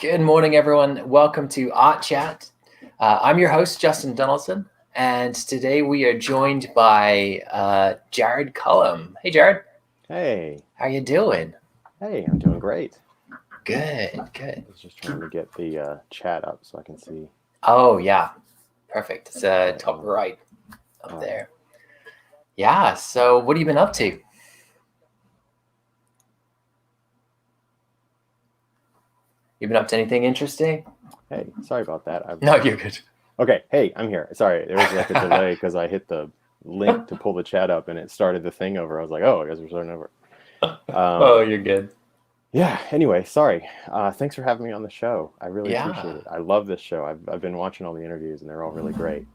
Good morning, everyone. Welcome to Art Chat. I'm your host, Justin Donaldson, and today we are joined by Jared Cullum. Hey, Jared. Hey. How you doing? Hey, I'm doing great. Good. I was just trying to get the chat up so I can see. Oh, yeah. Perfect. It's top right up there. Yeah, so what have you been up to? You been up to anything interesting? Hey, sorry about that. No, you're good. Okay, hey, I'm here. Sorry, there was like a delay because I hit the link to pull the chat up and it started the thing over. I was like, oh, I guess we're starting over. Oh, you're good. Yeah, anyway, sorry. Thanks for having me on the show. I really Yeah. appreciate it. I love this show. I've been watching all the interviews and they're all really great.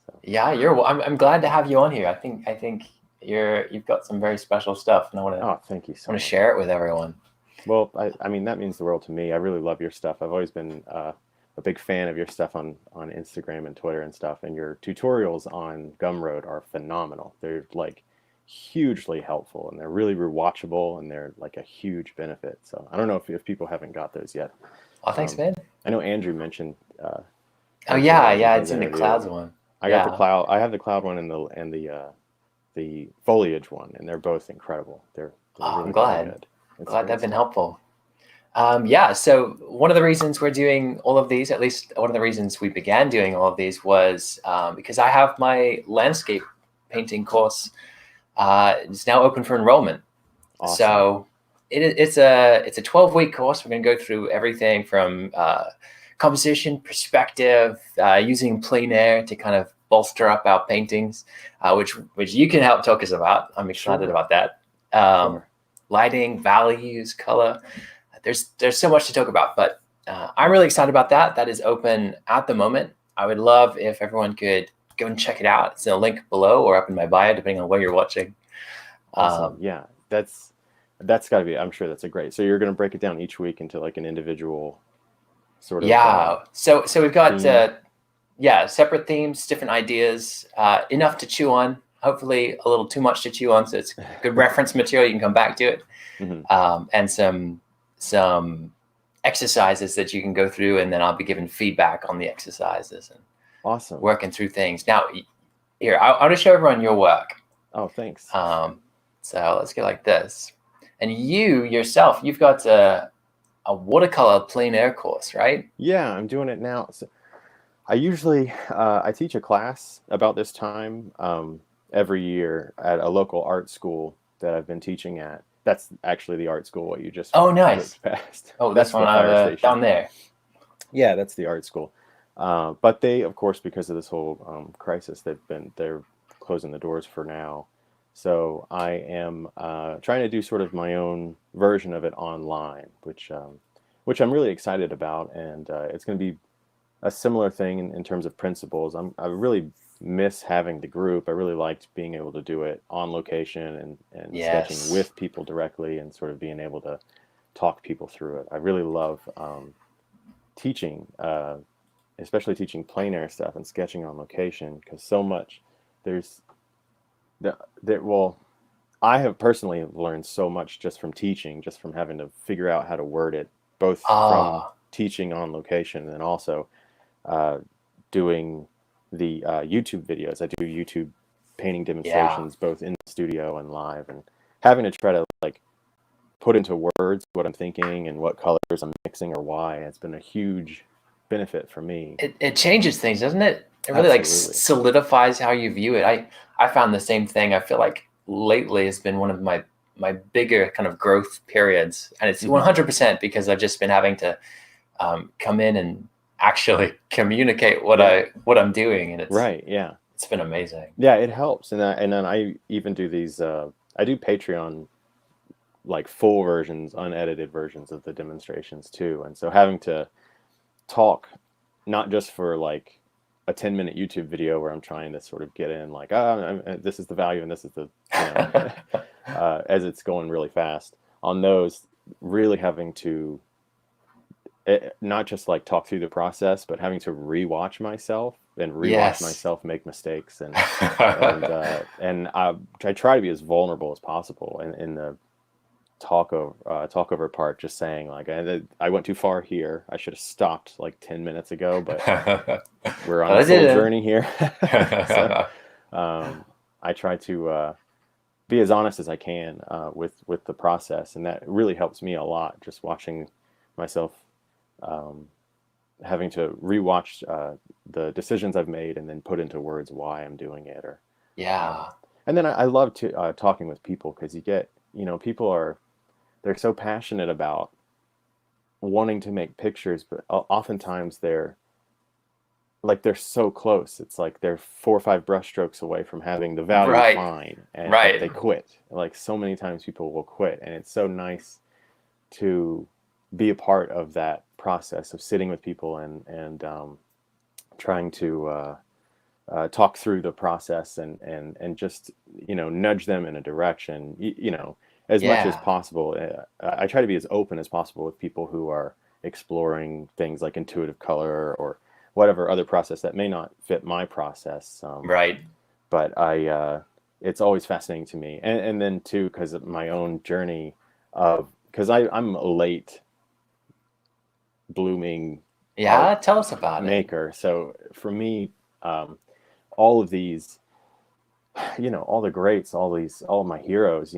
So. Yeah, I'm glad to have you on here. I think you've got some very special stuff, and I want to. Oh, thank you so much. Share it with everyone. Well, I mean, that means the world to me. I really love your stuff. I've always been a big fan of your stuff on Instagram and Twitter and stuff. And your tutorials on Gumroad are phenomenal. They're like hugely helpful and they're really rewatchable and they're like a huge benefit. So I don't know if people haven't got those yet. Oh, thanks, man. I know Andrew mentioned. Oh yeah, it's in the clouds one. I got the cloud. I have the cloud one and the foliage one, and they're both incredible. They're really I'm glad. good. Glad that's been helpful. So one of the reasons we're doing all of these, at least one of the reasons we began doing all of these, was because I have my landscape painting course. It's now open for enrollment. Awesome. So it's a 12-week course. We're going to go through everything from composition, perspective, using plein air to kind of bolster up our paintings, which you can help talk us about. I'm excited about that. Sure. Lighting, values, color. There's so much to talk about, but I'm really excited about that. That is open at the moment. I would love if everyone could go and check it out. It's in a link below or up in my bio, depending on where you're watching. Awesome. Yeah, that's got to be. I'm sure that's a great. So you're going to break it down each week into like an individual sort of. Yeah. So we've got separate themes, different ideas, enough to chew on. Hopefully a little too much to chew on, so it's good reference material. You can come back to it, and some exercises that you can go through, and then I'll be giving feedback on the exercises and awesome working through things. Now, here I'll just show everyone your work. Oh, thanks. So let's get like this, and you yourself, you've got a watercolor plein air course, right? Yeah, I'm doing it now. So I usually I teach a class about this time every year at a local art school that I've been teaching at. That's actually the art school what you just nice past. Oh, that's one down there. Yeah, that's the art school. But they, of course, because of this whole crisis, they're closing the doors for now. So I am trying to do sort of my own version of it online, which I'm really excited about, and it's going to be a similar thing in terms of principles. I really miss having the group. I really liked being able to do it on location and sketching with people directly and sort of being able to talk people through it. I really love teaching, especially teaching plein air stuff and sketching on location, because so much I have personally learned so much just from teaching, just from having to figure out how to word it, both from teaching on location and also doing the YouTube videos. I do YouTube painting demonstrations both in the studio and live, and having to try to like put into words what I'm thinking and what colors I'm mixing or why. It's been a huge benefit for me. It changes things, doesn't it? It really like solidifies how you view it. I found the same thing. I feel like lately has been one of my bigger kind of growth periods, and it's 100% because I've just been having to come in and actually communicate what I'm doing, and it's it's been amazing. Yeah, it helps. And then I even do these I do Patreon like full versions, unedited versions of the demonstrations too, and so having to talk not just for like a 10-minute YouTube video where I'm trying to sort of get in like this is the value and this is the as it's going really fast on those, really having to not just like talk through the process, but having to rewatch myself and rewatch myself make mistakes, and I try to be as vulnerable as possible in the talkover part, just saying like I went too far here. I should have stopped like 10 minutes ago, but we're on Well, I this little did journey here. So it. I try to be as honest as I can with the process, and that really helps me a lot. Just watching myself, um, having to rewatch the decisions I've made and then put into words why I'm doing it, or um, Yeah. and then I love to talking with people, because you get, people they're so passionate about wanting to make pictures, but oftentimes they're so close. It's like they're 4 or 5 brushstrokes away from having the value Right. fine, but Right. they quit. Like so many times people will quit, and it's so nice to be a part of that process of sitting with people and trying to talk through the process and just nudge them in a direction. As much as Yeah. possible. I try to be as open as possible with people who are exploring things like intuitive color or whatever other process that may not fit my process. Right. But it's always fascinating to me, and then too because of my own journey of because I'm a late blooming art Yeah. Tell us about it. maker. So for me, um, all of these, all the greats, all of my heroes,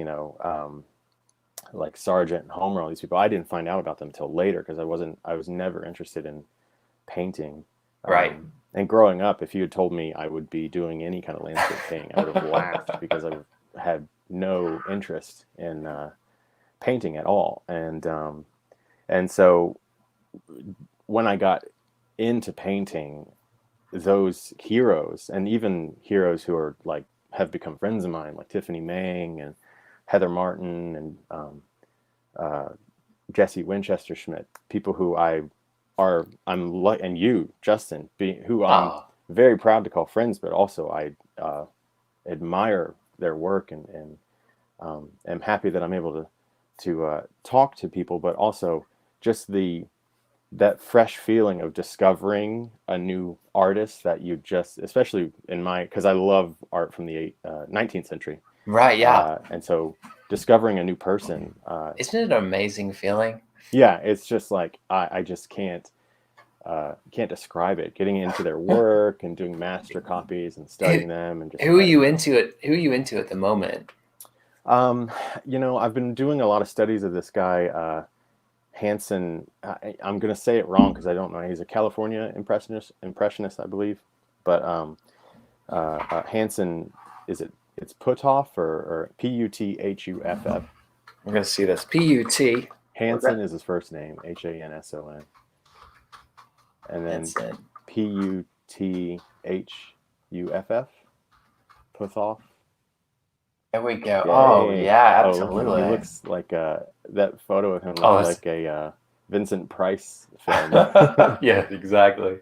like Sargent and Homer, all these people, I didn't find out about them until later because I was never interested in painting. Right. And growing up, if you had told me I would be doing any kind of landscape painting, I would have laughed because I had no interest in painting at all. And so when I got into painting, those heroes, and even heroes who are like have become friends of mine, like Tiffany Mang and Heather Martin and uh, Jesse Winchester Schmidt, people who I'm like, and you, Justin, who I'm Oh, very proud to call friends, but also I admire their work and am happy that I'm able to talk to people, but also just that fresh feeling of discovering a new artist that you just, especially in because I love art from the 19th century, right. Yeah. and so discovering a new person, Isn't it an amazing feeling? yeah, it's just like I just can't describe it. Getting into their work and doing master copies and Who, studying them and just who are you into it? Who are you into at the moment? um, I've been doing a lot of studies of this guy, Hanson. I'm gonna say it wrong because I don't know. He's a California impressionist, I believe. But Hanson, it's Puthoff or Puthuff. I'm gonna see this. PUT. Hanson is his first name, Hanson, and then That's it. Puthuff, Puthoff. There we go. Oh Yay! yeah, Oh, he absolutely. looks like that photo of him Oh, looks like a Vincent Price film. yeah, exactly.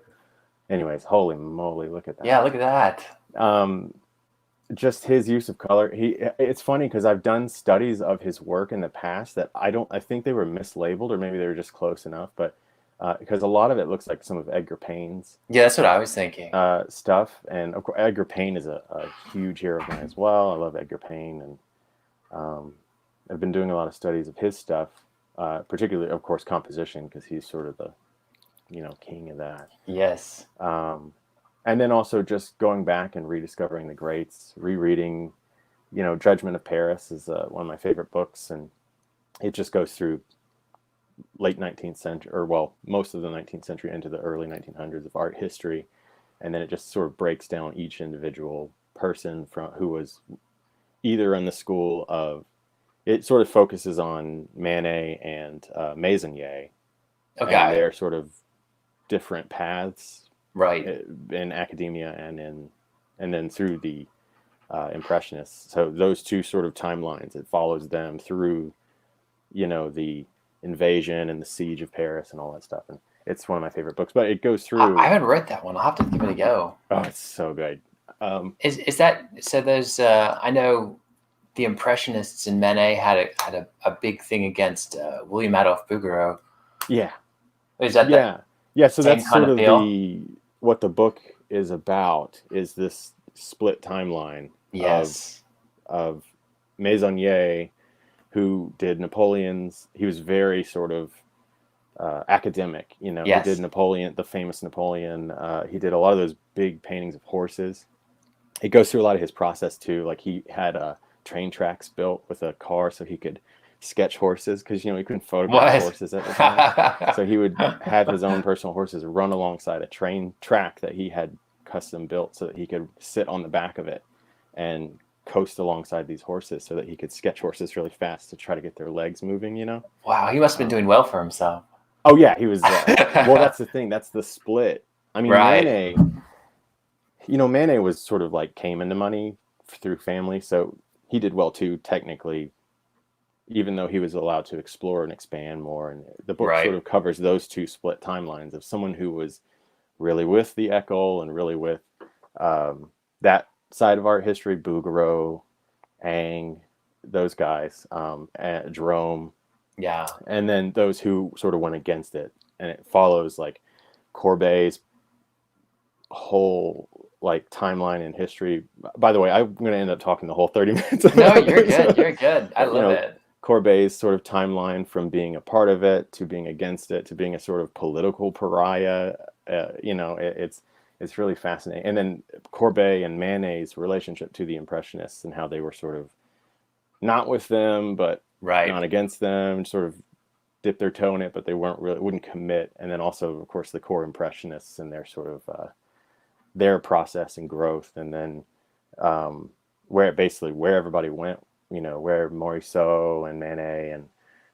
Anyways, holy moly, look at Yeah, that. look at that. Um, just his use of color. It's funny because I've done studies of his work in the past that I think they were mislabeled, or maybe they were just close enough, but because a lot of it looks like some of Edgar Payne's Yeah, that's what I was thinking. stuff, and of course Edgar Payne is a huge hero of mine as well. I love Edgar Payne, and um, I've been doing a lot of studies of his stuff, particularly, of course, composition, because he's sort of the king of that. Yes. Um, and then also just going back and rediscovering the greats, rereading, Judgment of Paris is one of my favorite books, and it just goes through late 19th century, or well, most of the 19th century into the early 1900s of art history, and then it just sort of breaks down each individual person from who was either in the school of. It sort of focuses on Manet and Meissonier and Okay. their sort of different paths Right. in academia and then through the impressionists. So those two sort of timelines, it follows them through the invasion and the siege of Paris and all that stuff, and it's one of my favorite books, but it goes I through. haven't read that one. I'll have to give it a go. Oh, it's so good. Is that so? There's I know the Impressionists and Manet had a big thing against William Adolphe Bouguereau. Yeah, Is that the yeah, so same that's kind sort of of feel? what the book is about, is this split timeline of Yes. of Meissonier, who did Napoleon's. He was very sort of academic, you know. He did Yes. Napoleon, the famous Napoleon. He did a lot of those big paintings of horses. It goes through a lot of his process too. Like he had train tracks built with a car so he could sketch horses, because you know he couldn't photograph What? horses at the time. So he would have his own personal horses run alongside a train track that he had custom built so that he could sit on the back of it and coast alongside these horses so that he could sketch horses really fast to try to get their legs moving, you know? Wow, he must have been doing well for himself. Oh yeah, he was. Well, that's the thing. That's the split. I mean, Right. Manet, you know, Manet was sort of like came into money through family, so he did well too, technically, even though he was allowed to explore and expand more. And the book Right. sort of covers those two split timelines of someone who was really with the Ecole and really with that side of art history, Bouguereau, Ang, those guys, and Jerome, Yeah. and then those who sort of went against it. And it follows like Courbet's whole like timeline in history. By the way, I'm going to end up talking the whole 30 minutes. No, you're good. You're good. I love it. Courbet's sort of timeline from being a part of it to being against it to being a sort of political pariah. You know, it's really fascinating. And then Courbet and Manet's relationship to the Impressionists and how they were sort of not with them, but not against them, sort of dip their toe in it, but they wouldn't commit. And then also, of course, the core Impressionists and their sort of their process and growth. And then where everybody went, you know, where Morisot and Manet and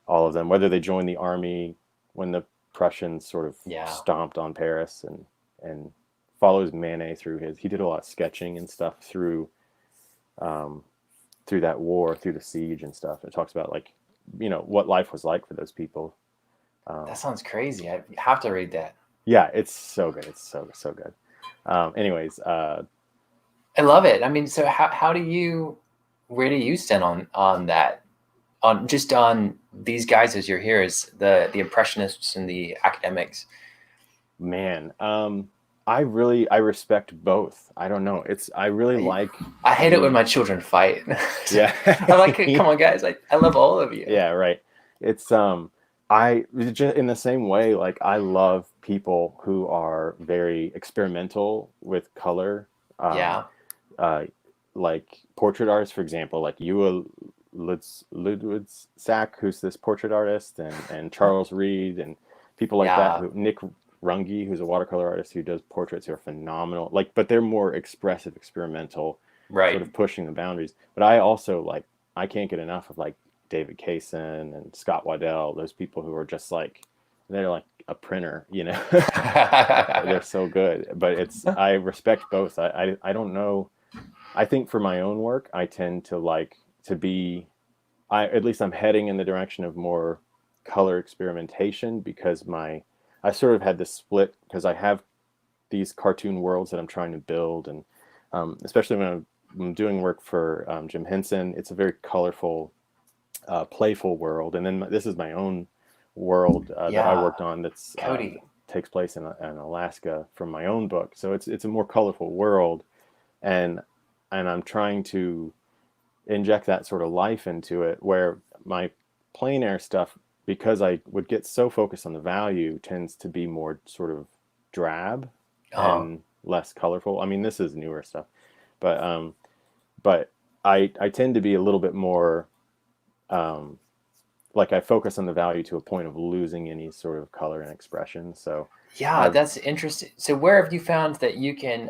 all of them, whether they joined the army when the Prussians sort of stomped on Paris, and follows Manet through he did a lot of sketching and stuff through that war, through the siege and stuff. It talks about like, you know, what life was like for those people. That sounds crazy. I have to read that. Yeah, it's so good. It's so good. Anyways, I love it. I mean, so where do you stand on that? On these guys as your heroes, the Impressionists and the academics? Man, I respect both. I don't know. I hate it when my children fight. Yeah. I'm like, come on, guys. I love all of you. Yeah, right. It's just in the same way, like I love people who are very experimental with color. Like portrait artists, for example, like Ewa Ludwigsak, who's this portrait artist, and Charles Reed and people like that. Nick Runge, who's a watercolor artist who does portraits who are phenomenal. Like, but they're more expressive, experimental, sort of pushing the boundaries. But I also I can't get enough of like David Kaysen and Scott Waddell, those people who are just like, they're like a printer, you know. They're so good. But I respect both. I don't know. I think for my own work, I tend to like to be, at least I'm heading in the direction of more color experimentation, because I sort of had this split, because I have these cartoon worlds that I'm trying to build. And especially when I'm doing work for Jim Henson, it's a very colorful, playful world. And then this is my own world that I worked on that's takes place in Alaska from my own book. So it's a more colorful world. And I'm trying to inject that sort of life into it, where my plein air stuff, because I would get so focused on the value, tends to be more sort of drab and less colorful. I mean, this is newer stuff, but I tend to be a little bit more like I focus on the value to a point of losing any sort of color and expression. So that's interesting. So where have you found that you can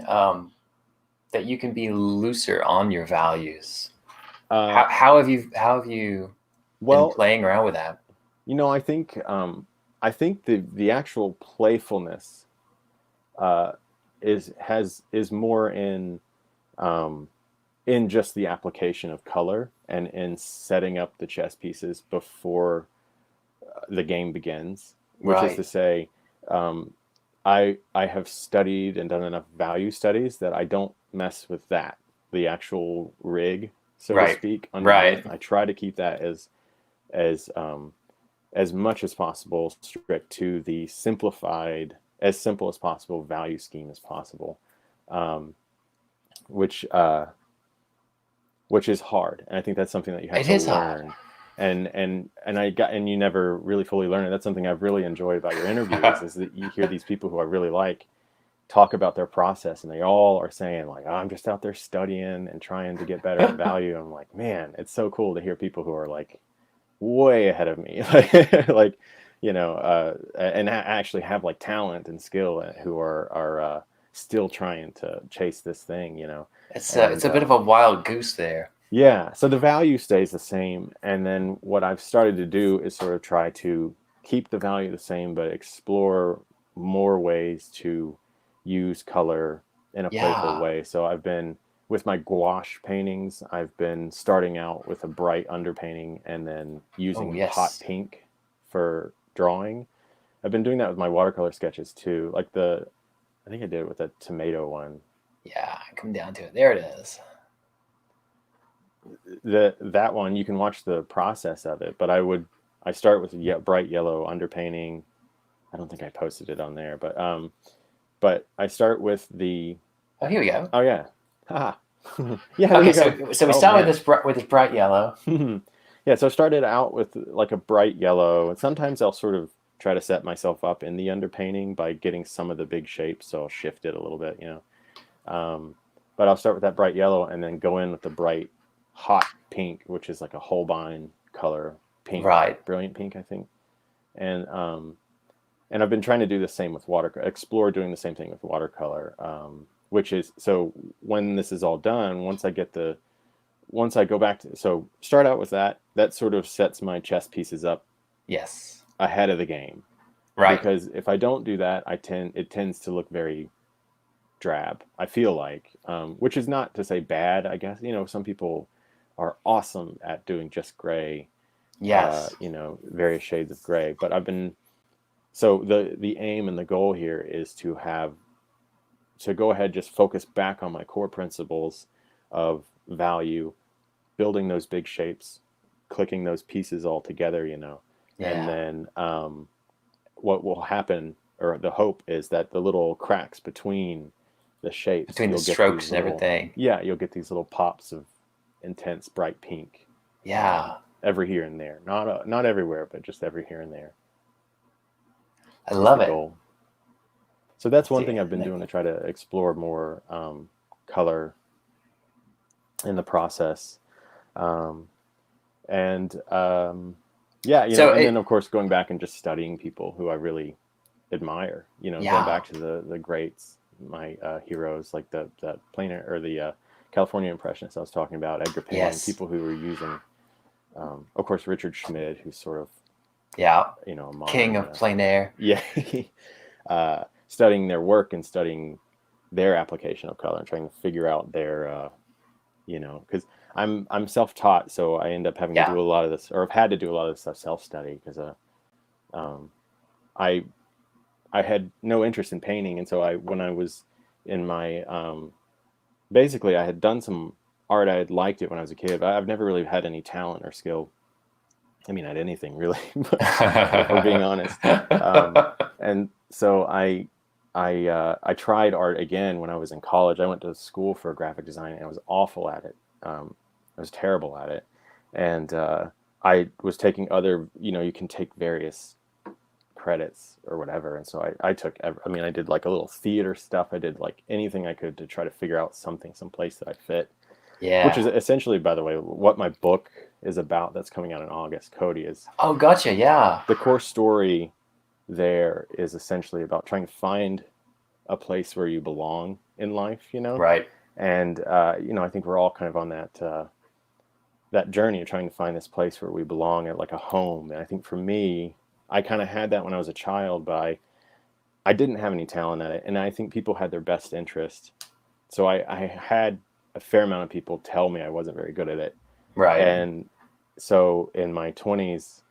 be looser on your values? How have you been playing around with that? You know, I think the actual playfulness is more in just the application of color and in setting up the chess pieces before the game begins, which is to say, I have studied and done enough value studies that I don't mess with the actual rig, so to speak. I try to keep that as much as possible strict to the as simple as possible value scheme as possible, which is hard. And I think that's something that you have to learn. And you never really fully learn it. That's something I've really enjoyed about your interviews is that you hear these people who I really like talk about their process, and they all are saying like, oh, I'm just out there studying and trying to get better at value. I'm like, man, it's so cool to hear people who are like way ahead of me, like, and actually have like talent and skill, who are still trying to chase this thing, It's and a bit of a wild goose there. yeah, so the value stays the same, and then what I've started to do is sort of try to keep the value the same, but explore more ways to use color in a playful Yeah. way. So I've been with my gouache paintings, I've been starting out with a bright underpainting and then Oh, using hot yes. pink for drawing. I've been doing that with my watercolor sketches too. Like I think I did it with a tomato one. Yeah, come down to it. There it is. That one you can watch the process of it, but I start with bright yellow underpainting. I don't think I posted it on there, but I start with the Oh, here we go. oh yeah, haha. Yeah, there Okay, you go. so we Oh start man. with this bright yellow. Yeah, so I started out with like a bright yellow, and sometimes I'll sort of try to set myself up in the underpainting by getting some of the big shapes, so I'll shift it a little bit, but I'll start with that bright yellow and then go in with the bright hot pink, which is like a Holbein color pink, Right. brilliant pink, I think. And I've been trying to do the same with watercolor, explore doing the same thing with watercolor, which is, so when this is all done, once I go back to, so start out with that sort of sets my chess pieces up Yes. ahead of the game. Right. Because if I don't do that, it tends to look very drab, I feel like, which is not to say bad, I guess. Some people are awesome at doing just gray, Yes. various shades of gray. But so the aim and the goal here is to go ahead, just focus back on my core principles of value, building those big shapes, clicking those pieces all together, and Yeah. then what will happen, or the hope is that the little cracks between the shapes, Between the strokes and everything. yeah, you'll get these little pops of intense bright pink. Yeah. Every here and there, not everywhere, but just every here and there. I love the it. Goal. So that's one thing I've been doing to try to explore more color in the process, and yeah, and then of course going back and just studying people who I really admire. Going back to the greats, my heroes, like the plein or the California Impressionists I was talking about, Edgar Payne, Yes. people who were using, of course, Richard Schmid, who's sort of a modern, king of plein air. Yeah, studying their work and studying their application of color and trying to figure out their, because I'm self-taught, so I end up having to do a lot of this, or I've had to do a lot of this stuff self-study because I had no interest in painting, and so when I was in my basically I had done some art, I had liked it when I was a kid, but I've never really had any talent or skill. I mean, at anything really, if we're being honest. And so I tried art again when I was in college. I went to school for graphic design, and I was awful at it. I was terrible at it, and I was taking other. You can take various credits or whatever, and so I took. I did like a little theater stuff. I did like anything I could to try to figure out some place that I fit. Yeah. Which is essentially, by the way, what my book is about. That's coming out in August. Cody is. Oh, gotcha. Yeah. The core story there is essentially about trying to find a place where you belong in life, Right. And I think we're all kind of on that journey of trying to find this place where we belong, at like a home. And I think for me, I kind of had that when I was a child, but I didn't have any talent at it, and I think people had their best interest. So I had a fair amount of people tell me I wasn't very good at it. Right. And so in my 20s,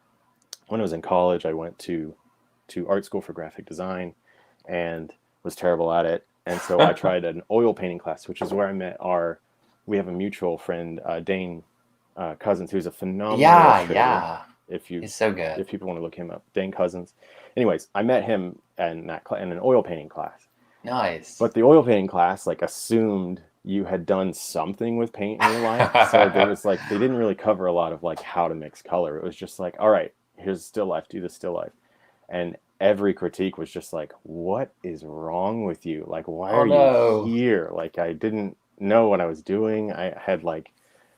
when I was in college, I went to art school for graphic design and was terrible at it. And so I tried an oil painting class, which is where I met we have a mutual friend, Dane Cousins, who's a phenomenal illustrator. Yeah. He's so good. If people want to look him up, Dane Cousins. Anyways, I met him in an oil painting class. Nice. But the oil painting class assumed you had done something with paint in your life. So there was like, they didn't really cover a lot of like how to mix color. It was just like, all right, here's still life, do the still life. And every critique was just like, what is wrong with you? Like, why Oh are you no. here? Like, I didn't know what I was doing. I had like,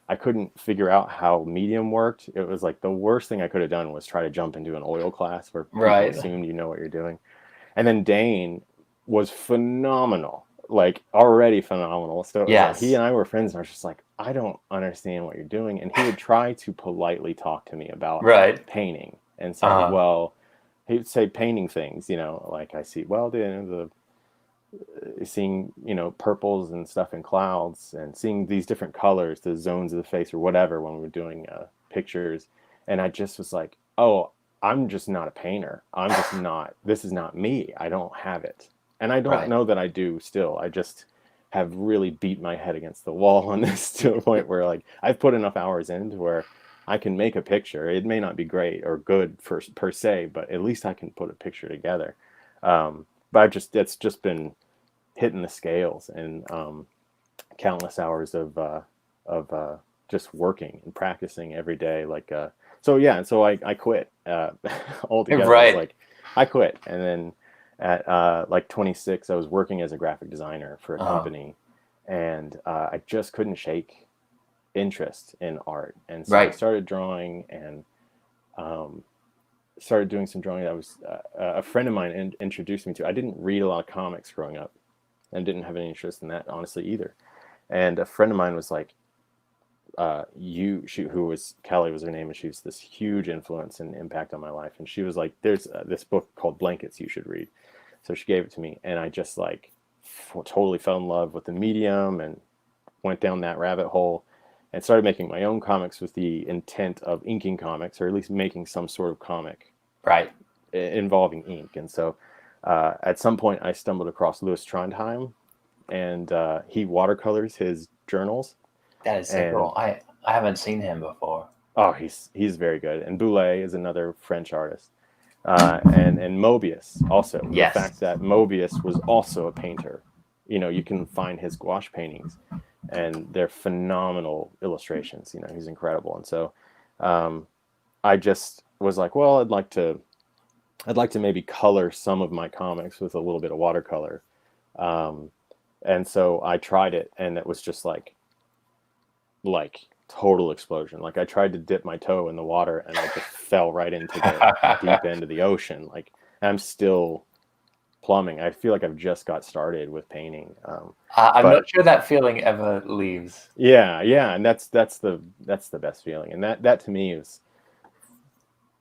I couldn't figure out how medium worked. It was like the worst thing I could have done was try to jump into an oil class where people Right. assumed you know what you're doing. And then Dane was phenomenal, like already phenomenal. So it was like he Yes. and I were friends, and I was just like, I don't understand what you're doing. And he would try to politely talk to me about Right. painting and say, Uh-huh. well, he would say painting things, you know, like I see, well, the seeing, you know, purples and stuff in clouds and seeing these different colors, the zones of the face or whatever when we were doing pictures. And I just was like, oh, I'm just not a painter. I'm just not, this is not me. I don't have it. And I don't Right. know that I do still. I just have really beat my head against the wall on this to a point where like I've put enough hours into where I can make a picture. It may not be great or good for per se, but at least I can put a picture together. But it's just been hitting the scales and countless hours of just working and practicing every day. Like so yeah, and so I quit altogether. I was Right. like, I quit, and then at like 26, I was working as a graphic designer for a Uh-huh. company, and I just couldn't shake interest in art, and so I Right. started drawing and um, started doing some drawing that was a friend of mine introduced me to. I didn't read a lot of comics growing up and didn't have any interest in that honestly either. And a friend of mine was like, who was Kelly was her name, and she was this huge influence and impact on my life. And she was like, there's this book called Blankets you should read. So she gave it to me, and I just like totally fell in love with the medium and went down that rabbit hole and started making my own comics with the intent of inking comics, or at least making some sort of comic Right. involving ink. And so at some point I stumbled across Louis Trondheim, and he watercolors his journals. That is so And cool. I haven't seen him before. oh, he's very good. And Boulet is another French artist. And Mobius also. The Yes. fact that Mobius was also a painter. You know, you can find his gouache paintings, and they're phenomenal illustrations. You know, he's incredible. And so I just was like, well, I'd like to maybe color some of my comics with a little bit of watercolor. Um, and so I tried it, and it was just like total explosion. Like I tried to dip my toe in the water, and I just fell right into the deep end of the ocean. Like I'm still plumbing. I feel like I've just got started with painting. I'm not But sure that feeling ever leaves. yeah, and that's the best feeling. And that to me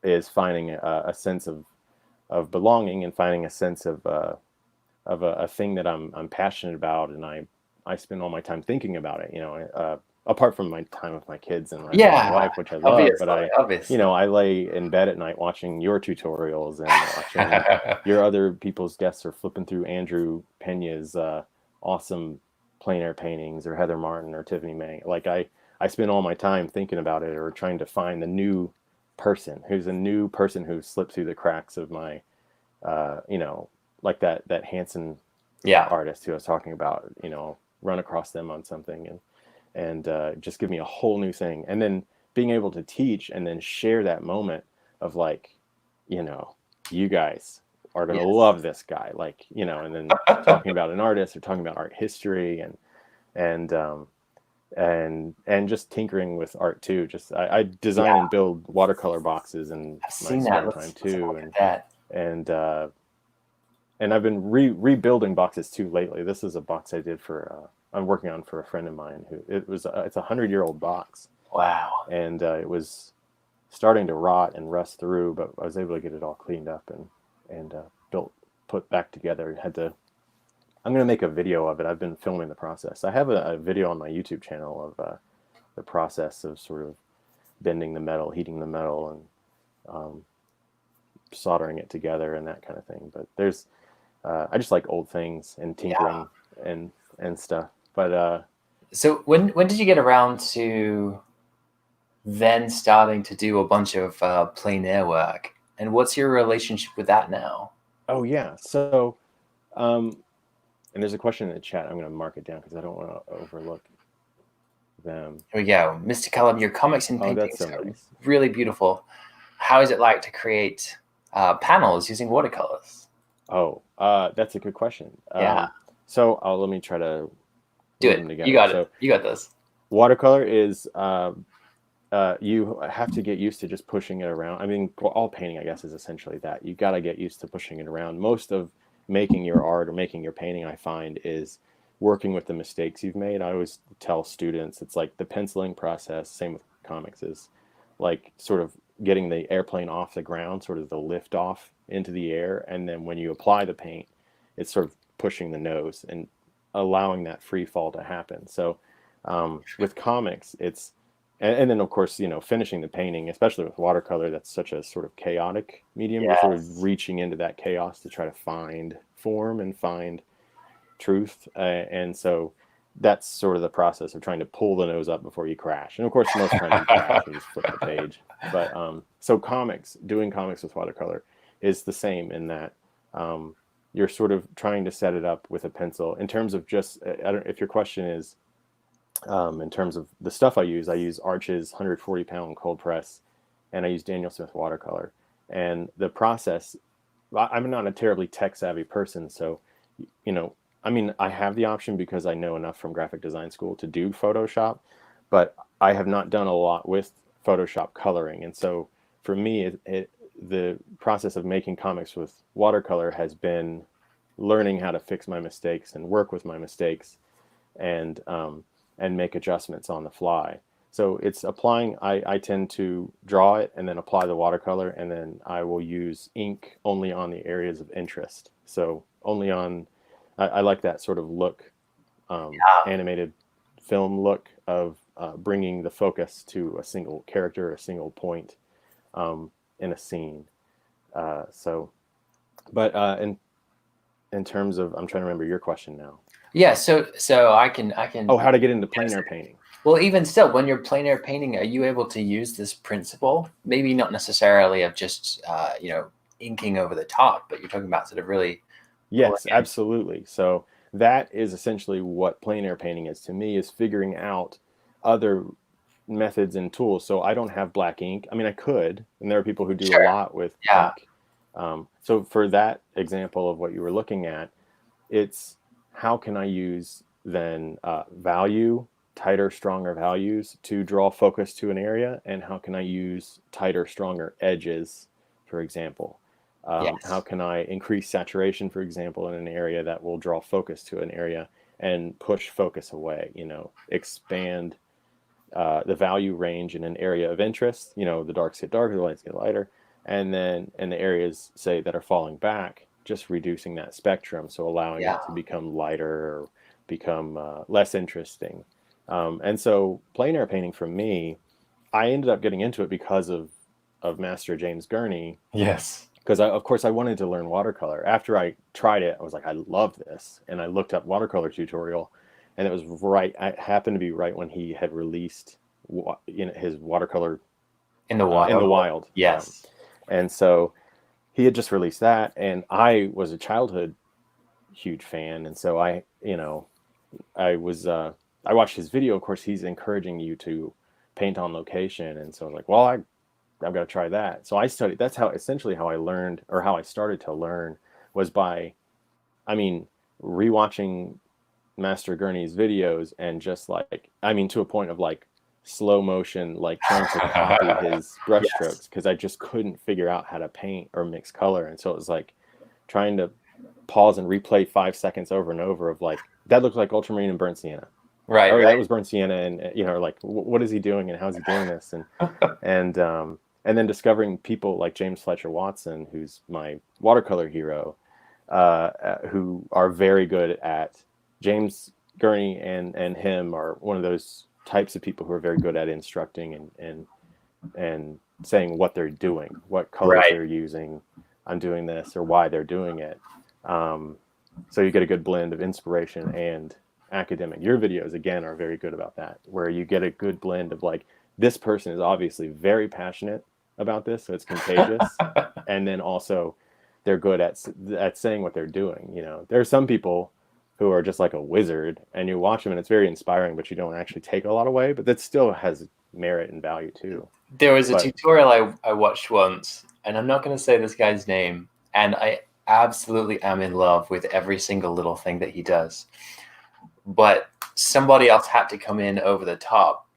is finding a sense of belonging, and finding a sense of a thing that I'm passionate about, and I spend all my time thinking about it. You know, apart from my time with my kids and my Yeah, wife, which I love, but obviously, you obviously. know, I lay in bed at night watching your tutorials and watching your other people's guests, or flipping through Andrew Pena's awesome plein air paintings, or Heather Martin or Tiffany May. Like I spend all my time thinking about it, or trying to find the new person who's a new person who slipped through the cracks of my you know, like that Hanson Yeah. artist who I was talking about, you know, run across them on something, and just give me a whole new thing. And then being able to teach and then share that moment of like, you know, you guys are gonna Yes. love this guy, like, you know, and then talking about an artist or talking about art history, and and just tinkering with art too. Just I design Yeah, and build watercolor boxes in I've my seen that. spare Let's time have a too, look at that. and and I've been rebuilding boxes too lately. This is a box I did for I'm working on for a friend of mine who it's a 100-year-old box, Wow. and it was starting to rot and rust through, but I was able to get it all cleaned up and built put back together. Had to I'm gonna make a video of it. I've been filming the process. I have a video on my YouTube channel of the process of sort of bending the metal, heating the metal, and um, soldering it together and that kind of thing. But there's I just like old things and Yeah. tinkering and stuff. But So when did you get around to then starting to do a bunch of plein air work? And what's your relationship with that now? oh yeah, so um, And there's a question in the chat. I'm going to mark it down because I don't want to overlook them. Here we go. Mr. Cullum, your comics and Oh, paintings that's so are nice. really beautiful. How is it like to create panels using watercolors? Oh, that's a good question. Yeah. So let me try to Do weave it. them together. You got it. You got this. Watercolor is you have to get used to just pushing it around. I mean, all painting, I guess, is essentially that. You got to get used to pushing it around. Most of making your art or making your painting, I find, is working with the mistakes you've made. I always tell students it's like the penciling process, same with comics, is like sort of getting the airplane off the ground, sort of the lift off into the air. And then when you apply the paint, it's sort of pushing the nose and allowing that free fall to happen. So with comics, it's and then of course, you know, finishing the painting, especially with watercolor, that's such a sort of chaotic medium. You're sort of reaching into that chaos to try to find form and find truth, and so that's sort of the process of trying to pull the nose up before you crash. And of course, most times you crash and just flip the page. But so doing comics with watercolor is the same in that you're sort of trying to set it up with a pencil. In terms of just, I don't, if your question is in terms of the stuff I use Arches 140-pound cold press, and I use Daniel Smith watercolor. And the process, I'm not a terribly tech savvy person, so you know, I mean, I have the option because I know enough from graphic design school to do Photoshop, but I have not done a lot with Photoshop coloring. And so for me, the process of making comics with watercolor has been learning how to fix my mistakes and work with my mistakes, and make adjustments on the fly. So it's applying, I tend to draw it and then apply the watercolor, and then I will use ink only on the areas of interest. So only on, I like that sort of look, animated film look of bringing the focus to a single character, a single point in a scene. But in terms of, I'm trying to remember your question now. Yeah, so I can. Oh, how to get into plein air painting. Well, even still, when you're plein air painting, are you able to use this principle? Maybe not necessarily of just inking over the top, but you're talking about sort of really. Yes, absolutely. So that is essentially what plein air painting is to me, is figuring out other methods and tools. So I don't have black ink. I mean, I could, and there are people who do a lot with ink. So for that example of what you were looking at, it's how can I use then tighter, stronger values to draw focus to an area, and how can I use tighter, stronger edges, for example. How can I increase saturation, for example, in an area that will draw focus to an area and push focus away, expand the value range in an area of interest. The darks get darker, the lights get lighter. And then in the areas, say, that are falling back, just reducing that spectrum, so allowing it to become lighter or become less interesting. And so plein air painting for me, I ended up getting into it because of Master James Gurney. Yes. Because of course I wanted to learn watercolor. After I tried it, I was like, I love this, and I looked up watercolor tutorial, and it was right. I happened to be right when he had released his watercolor in the wild. Yes. And so he had just released that, and I was a childhood huge fan, and so I watched his video. Of course, he's encouraging you to paint on location, and so I was like, well, I've got to try that. So I studied. That's essentially how I learned, or how I started to learn, was by, rewatching Master Gurney's videos, and just to a point of slow motion, trying to copy his brush strokes, because I just couldn't figure out how to paint or mix color. And so it was trying to pause and replay 5 seconds over and over of that looked like ultramarine and burnt sienna. Right. That was burnt sienna, and what is he doing and how is he doing this? And then discovering people like James Fletcher Watson, who's my watercolor hero, who are very good at, James Gurney and him are one of those types of people who are very good at instructing and saying what they're doing, what colors they're using. I'm doing this, or why they're doing it. So you get a good blend of inspiration and academic. Your videos, again, are very good about that, where you get a good blend of this person is obviously very passionate about this, so it's contagious. And then also they're good at saying what they're doing. There are some people who are just like a wizard, and you watch them and it's very inspiring, but you don't actually take a lot away. But that still has merit and value too. There was a tutorial I watched once, and I'm not going to say this guy's name, and I absolutely am in love with every single little thing that he does. But somebody else had to come in over the top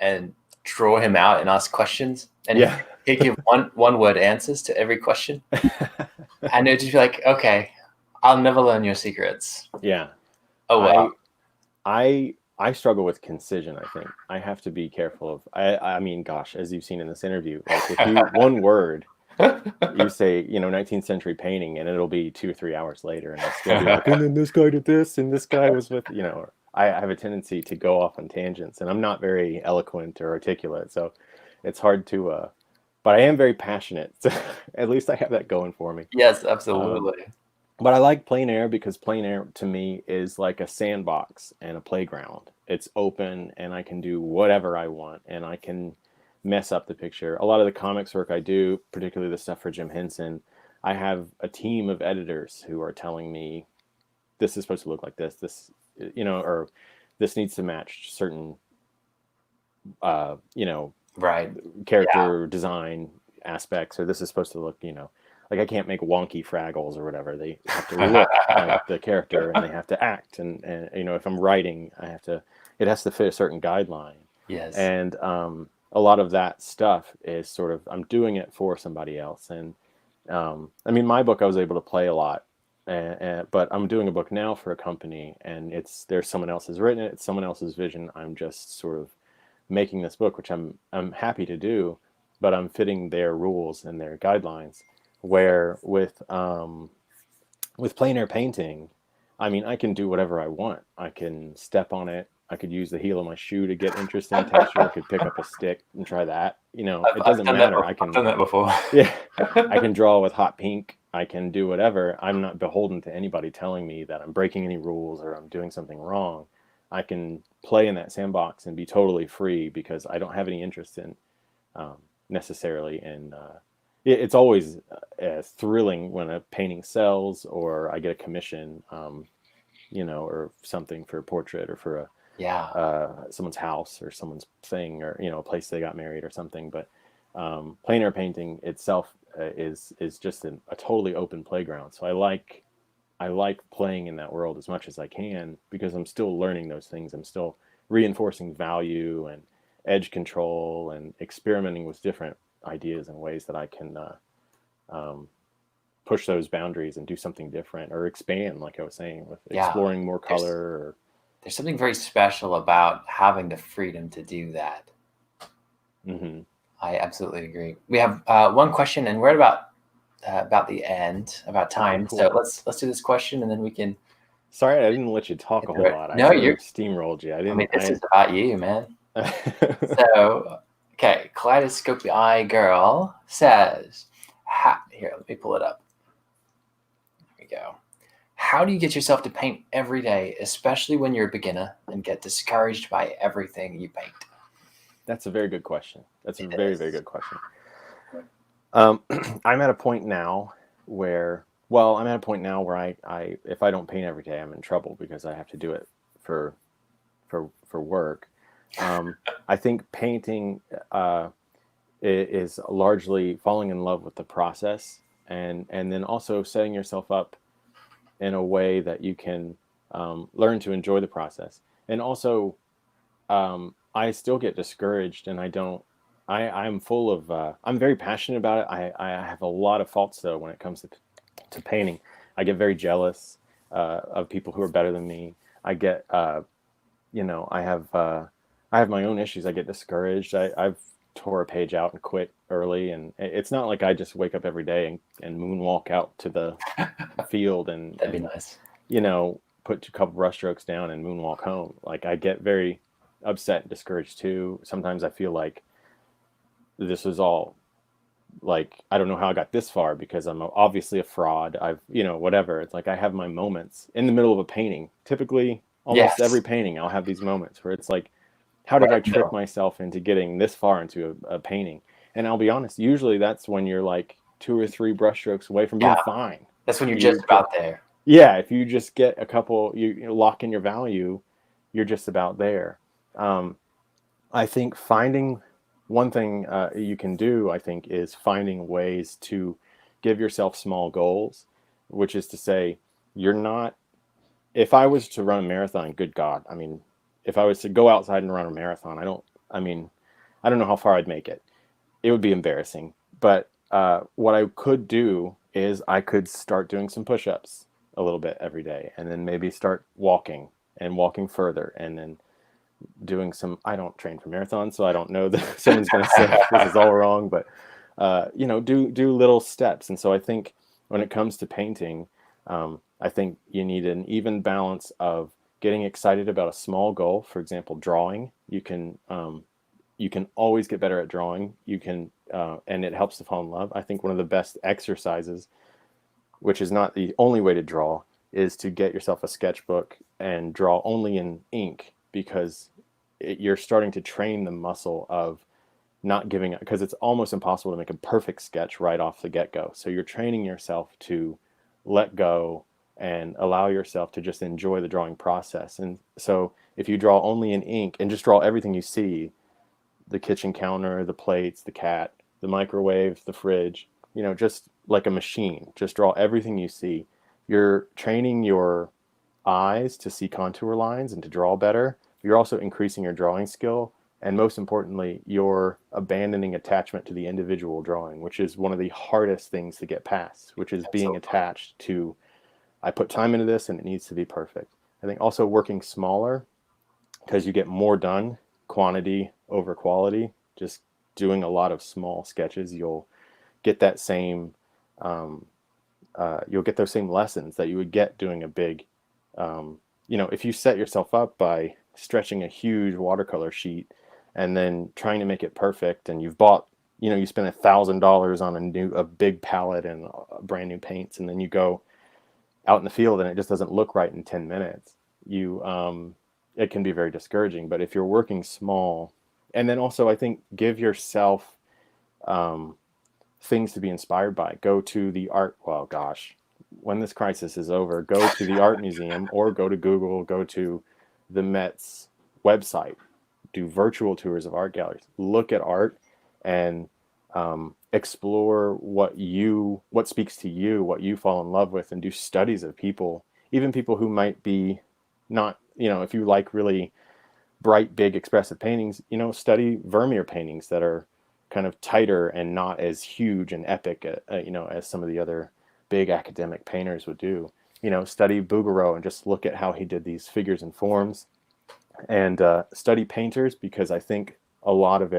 and draw him out and ask questions, and he'd give one word answers to every question. And it'd just be like, okay, I'll never learn your secrets. Yeah. Oh wow. I struggle with concision. I think I have to be careful of. I mean, gosh, as you've seen in this interview, like if you one word, you say 19th century painting, and it'll be 2 or 3 hours later, and I'll still be like, and then this guy did this, and this guy was with I have a tendency to go off on tangents, and I'm not very eloquent or articulate, so it's hard to. But I am very passionate. So at least I have that going for me. Yes, absolutely. But I like plein air because plein air to me is like a sandbox and a playground. It's open and I can do whatever I want and I can mess up the picture. A lot of the comics work I do, particularly the stuff for Jim Henson, I have a team of editors who are telling me this is supposed to look like this, or this needs to match certain, right, character design aspects, or this is supposed to look, like I can't make wonky Fraggles or whatever. They have to look like the character and they have to act. And if I'm writing, it has to fit a certain guideline. Yes. And a lot of that stuff is sort of, I'm doing it for somebody else. And I mean, my book, I was able to play a lot, but I'm doing a book now for a company and there's someone else has written it. It's someone else's vision. I'm just sort of making this book, which I'm happy to do, but I'm fitting their rules and their guidelines. Where with plein air painting, I mean, I can do whatever I want. I can step on it. I could use the heel of my shoe to get interesting texture. I could pick up a stick and try that. It doesn't matter. I've done that before. Yeah, I can draw with hot pink. I can do whatever. I'm not beholden to anybody telling me that I'm breaking any rules or I'm doing something wrong. I can play in that sandbox and be totally free because I don't have any interest in necessarily in. It's always thrilling when a painting sells or I get a commission, or something for a portrait or for someone's house or someone's thing or, a place they got married or something. But plein air painting itself is just a totally open playground. So I like playing in that world as much as I can because I'm still learning those things. I'm still reinforcing value and edge control and experimenting with different ideas and ways that I can push those boundaries and do something different or expand, like I was saying, with exploring more color. There's something very special about having the freedom to do that. Mm-hmm. I absolutely agree. We have one question, and we're at about the end, about time. Cool. So let's do this question, and then we can. Sorry, I didn't let you talk a whole lot. No, you're steamrolled you. This is about you, man. So. Okay, Kaleidoscope Eye Girl says, here, let me pull it up. There we go. How do you get yourself to paint every day, especially when you're a beginner and get discouraged by everything you paint? That's a very good question. That's a very, very good question. I'm at a point now where I if I don't paint every day, I'm in trouble because I have to do it for work. I think painting is largely falling in love with the process and then also setting yourself up in a way that you can learn to enjoy the process. And also, I still get discouraged and I'm full of, I'm very passionate about it. I have a lot of faults though when it comes to painting. I get very jealous of people who are better than me. I get, I have my own issues. I get discouraged. I've tore a page out and quit early. And it's not like I just wake up every day and moonwalk out to the field and that'd be nice. Put a couple brush strokes down and moonwalk home. Like I get very upset and discouraged too. Sometimes I feel like this was all like, I don't know how I got this far because I'm obviously a fraud. Whatever. It's like I have my moments in the middle of a painting. Typically, almost every painting, I'll have these moments where it's like, how did I trick myself into getting this far into a painting? And I'll be honest, usually that's when you're like 2 or 3 brush strokes away from being fine. That's when you're just about there. yeah, if you just get a couple, you lock in your value, you're just about there. Um, I think finding one thing you can do, I think, is finding ways to give yourself small goals, which is to say, you're not, if I was to run a marathon, good God, I mean, if I was to go outside and run a marathon, I mean, I don't know how far I'd make it. It would be embarrassing. But what I could do is I could start doing some push-ups a little bit every day, and then maybe start walking and walking further, and then doing some. I don't train for marathons, so I don't know that someone's going to say this is all wrong, but do little steps. And so I think when it comes to painting, I think you need an even balance of getting excited about a small goal. For example, drawing. You can always get better at drawing. You can, and it helps to fall in love. I think one of the best exercises, which is not the only way to draw, is to get yourself a sketchbook and draw only in ink, because you're starting to train the muscle of not giving up, because it's almost impossible to make a perfect sketch right off the get-go. So you're training yourself to let go and allow yourself to just enjoy the drawing process. And so if you draw only in ink and just draw everything you see, the kitchen counter, the plates, the cat, the microwave, the fridge, just like a machine, just draw everything you see. You're training your eyes to see contour lines and to draw better. You're also increasing your drawing skill. And most importantly, you're abandoning attachment to the individual drawing, which is one of the hardest things to get past, which is being attached to, I put time into this and it needs to be perfect. I think also working smaller, because you get more done, quantity over quality. Just doing a lot of small sketches, you'll get that same, you'll get those same lessons that you would get doing a big, if you set yourself up by stretching a huge watercolor sheet and then trying to make it perfect, and you've bought, you spend $1,000 on a big palette and brand new paints, and then you go out in the field and it just doesn't look right in 10 minutes. It can be very discouraging. But if you're working small, and then also I think give yourself things to be inspired by. Go to the art, well, gosh, when this crisis is over, go to the art museum, or go to Google, go to the Met's website, do virtual tours of art galleries, look at art, and explore what speaks to you, what you fall in love with, and do studies of people, even people who might be not, if you like really bright, big, expressive paintings, study Vermeer paintings that are kind of tighter and not as huge and epic, as some of the other big academic painters would do. Study Bouguereau and just look at how he did these figures and forms, and study painters, because I think a lot of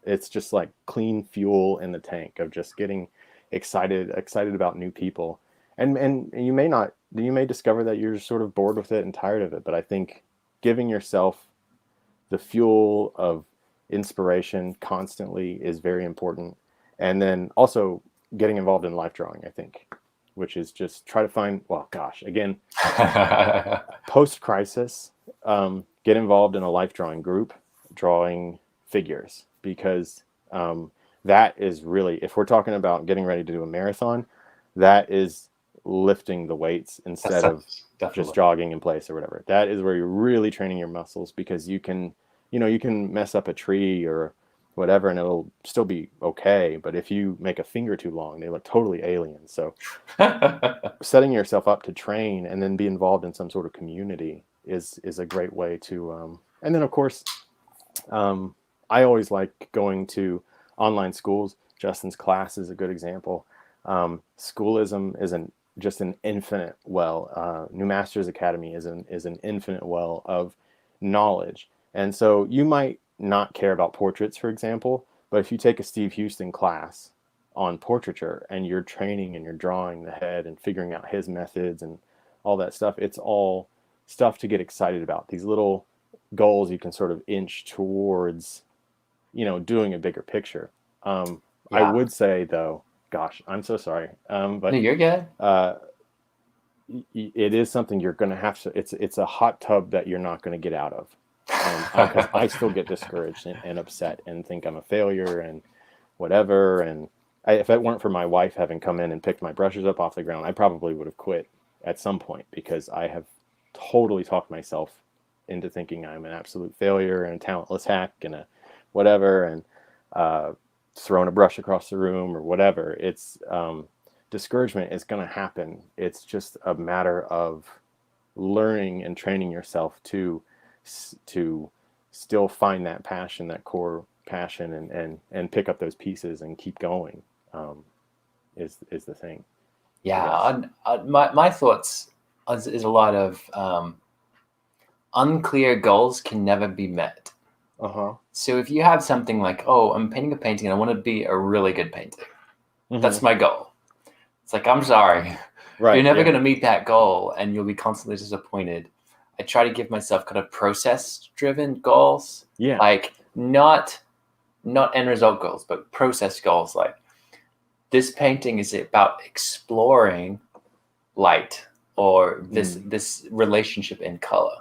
it's just like clean fuel in the tank of just getting excited about new people. And you may discover that you're sort of bored with it and tired of it, but I think giving yourself the fuel of inspiration constantly is very important. And then also getting involved in life drawing, I think, which is just try to find, well, gosh, again, post-crisis, get involved in a life drawing group, drawing figures, because that is really, if we're talking about getting ready to do a marathon, that is lifting the weights instead of just jogging in place or whatever. That is where you're really training your muscles, because you can mess up a tree or whatever and it'll still be okay. But if you make a finger too long, they look totally alien. So setting yourself up to train and then be involved in some sort of community is a great way to, and then of course, I always like going to online schools. Justin's class is a good example. Schoolism is just an infinite well. New Masters Academy is an infinite well of knowledge. And so you might not care about portraits, for example, but if you take a Steve Houston class on portraiture and you're training and you're drawing the head and figuring out his methods and all that stuff, it's all stuff to get excited about. These little goals you can sort of inch towards, doing a bigger picture. I would say though, gosh, I'm so sorry. But no, you're good. It is something you're going to have to, it's a hot tub that you're not going to get out of. Because I still get discouraged and upset and think I'm a failure and whatever. And if it weren't for my wife having come in and picked my brushes up off the ground, I probably would have quit at some point, because I have totally talked myself into thinking I'm an absolute failure and a talentless hack and a whatever, and throwing a brush across the room or whatever. It's discouragement is going to happen. It's just a matter of learning and training yourself to still find that passion, that core passion, and pick up those pieces and keep going. Is the thing. Yeah, my thoughts is a lot of unclear goals can never be met. So if you have something like, oh, I'm painting a painting and I want to be a really good painter, that's my goal. It's like, I'm sorry, you're never going to meet that goal, and you'll be constantly disappointed. I try to give myself kind of process-driven goals, like not end result goals, but process goals. Like, this painting is about exploring light or this relationship in color.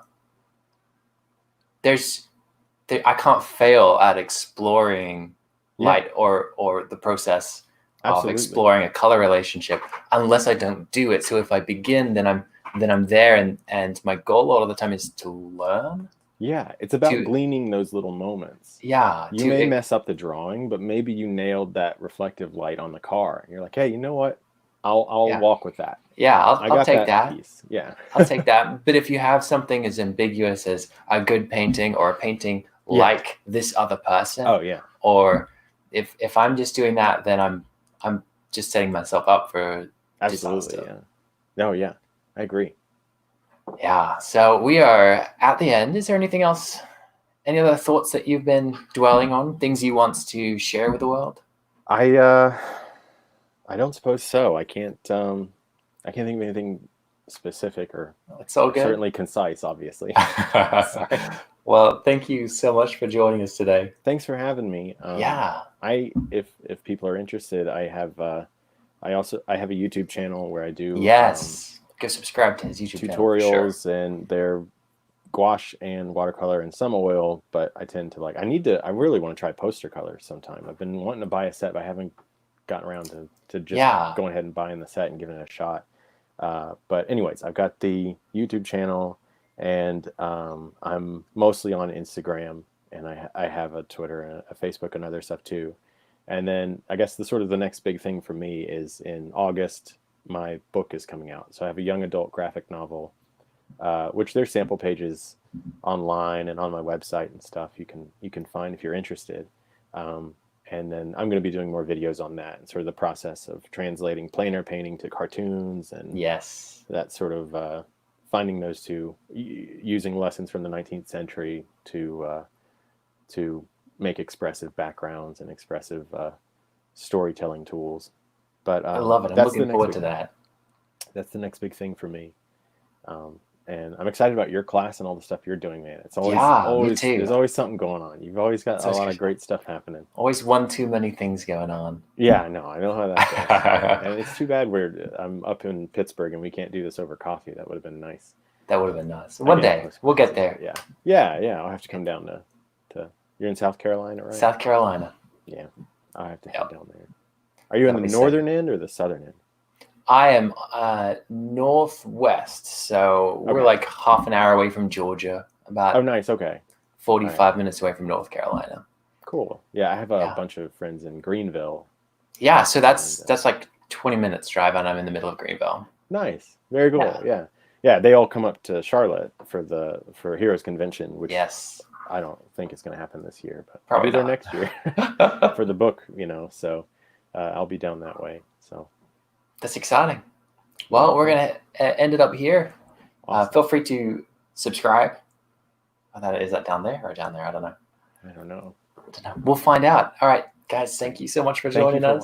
I can't fail at exploring light or the process of exploring a color relationship unless I don't do it. So if I begin, then I'm there, and my goal all of the time is to learn. Yeah, it's about gleaning those little moments. Yeah. You may mess up the drawing, but maybe you nailed that reflective light on the car. And you're like, hey, you know what? I'll walk with that. Yeah, I'll take that. Piece. Yeah. I'll take that. But if you have something as ambiguous as a good painting or a painting like this other person. Oh, yeah. Or if I'm just doing that, then I'm just setting myself up for disaster. Yeah. No, yeah. I agree. Yeah. So we are at the end. Is there anything else? Any other thoughts that you've been dwelling on? Things you want to share with the world? I don't suppose so. I can't think of anything specific or it's all good. Certainly concise, obviously. Well, thank you so much for joining us today. Thanks for having me. If people are interested, I have a YouTube channel where I do go subscribe to his YouTube tutorials, and they're gouache and watercolor and some oil, but I tend to I really want to try poster colors sometime. I've been wanting to buy a set, but I haven't gotten around to just going ahead and buying the set and giving it a shot. But anyways, I've got the YouTube channel, and I'm mostly on Instagram, and I have a Twitter and a Facebook and other stuff too. And then I guess the next big thing for me is in August, my book is coming out. So I have a young adult graphic novel, which there's sample pages online and on my website and stuff you can find if you're interested. And then I'm going to be doing more videos on that and sort of the process of translating plein air painting to cartoons and that sort of finding those two, using lessons from the 19th century to make expressive backgrounds and expressive storytelling tools. But I love it. I'm looking forward to that. That's the next big thing for me. And I'm excited about your class and all the stuff you're doing, man. It's always me too. There's always something going on. You've always got a lot of great stuff happening. Always one too many things going on. Yeah, I know how that goes. And it's too bad I'm up in Pittsburgh and we can't do this over coffee. That would have been nice. That would have been nice. One day we'll get there. Yeah. I'll have to come down to you're in South Carolina, right? South Carolina. Yeah, I'll have to head down there. Are you in the northern end or the southern end? I am northwest, so we're like half an hour away from Georgia. About nice. Okay. 45 minutes away from North Carolina. Cool. Yeah, I have a bunch of friends in Greenville. Yeah, so that's like 20 minutes drive, and I'm in the middle of Greenville. Nice. Very cool. Yeah. They all come up to Charlotte for Heroes Convention, which I don't think it's going to happen this year, but probably there next year for the book. So I'll be down that way. So that's exciting. Well, we're going to end it up here. Awesome. Feel free to subscribe. Is that down there or down there? I don't know. I don't know. We'll find out. All right, guys. Thank you so much for joining us.